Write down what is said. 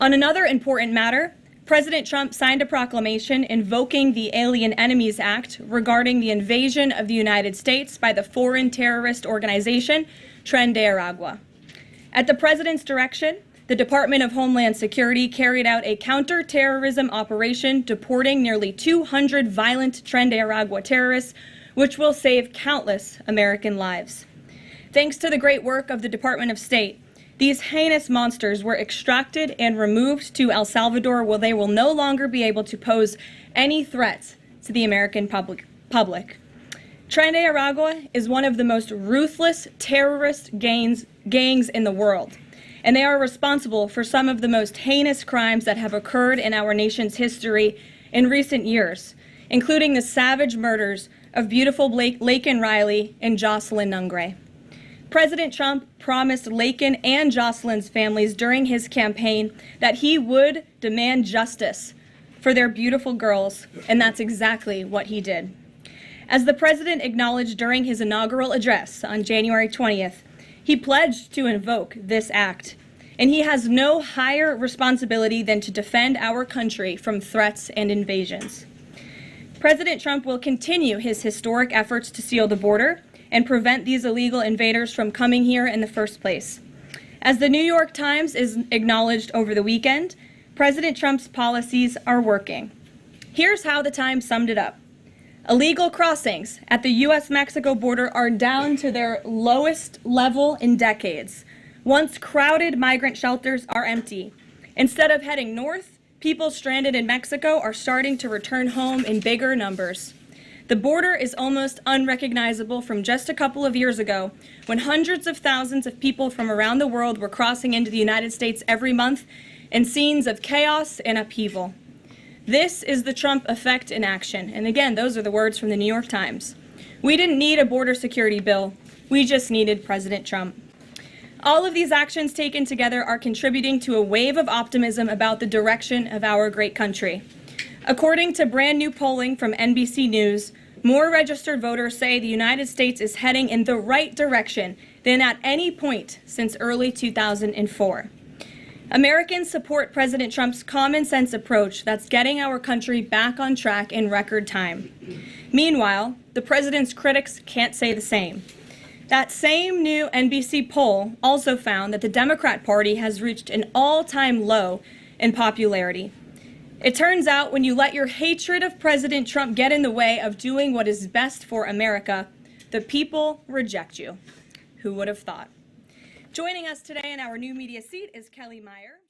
On another important matter, President Trump signed a proclamation invoking the Alien Enemies Act regarding the invasion of the United States by the foreign terrorist organization Tren de Aragua. At the president's direction, the Department of Homeland Security carried out a counter-terrorism operation deporting nearly 200 violent Tren de Aragua terrorists, which will save countless American lives. Thanks to the great work of the Department of State, these heinous monsters were extracted and removed to El Salvador, where they will no longer be able to pose any threats to the American public. Tren de Aragua is one of the most ruthless terrorist gangs in the world, and they are responsible for some of the most heinous crimes that have occurred in our nation's history in recent years, including the savage murders of beautiful Laken Riley and Jocelyn Nungray. President Trump promised Laken and Jocelyn's families during his campaign that he would demand justice for their beautiful girls, and that's exactly what he did. As the president acknowledged during his inaugural address on January 20th, he pledged to invoke this act, and he has no higher responsibility than to defend our country from threats and invasions. President Trump will continue his historic efforts to seal the border and prevent these illegal invaders from coming here in the first place. As the New York Times is acknowledged over the weekend, President Trump's policies are working. Here's how the Times summed it up. Illegal crossings at the U.S.-Mexico border are down to their lowest level in decades. Once crowded migrant shelters are empty. Instead of heading north, people stranded in Mexico are starting to return home in bigger numbers. The border is almost unrecognizable from just a couple of years ago, when hundreds of thousands of people from around the world were crossing into the United States every month in scenes of chaos and upheaval. This is the Trump effect in action. And again, those are the words from the New York Times. We didn't need a border security bill. We just needed President Trump. All of these actions taken together are contributing to a wave of optimism about the direction of our great country. According to brand new polling from NBC News, more registered voters say the United States is heading in the right direction than at any point since early 2004. Americans support President Trump's common sense approach that's getting our country back on track in record time. Meanwhile, the president's critics can't say the same. That same new NBC poll also found that the Democrat Party has reached an all-time low in popularity. It turns out when you let your hatred of President Trump get in the way of doing what is best for America, the people reject you. Who would have thought? Joining us today in our new media seat is Kelly Meyer.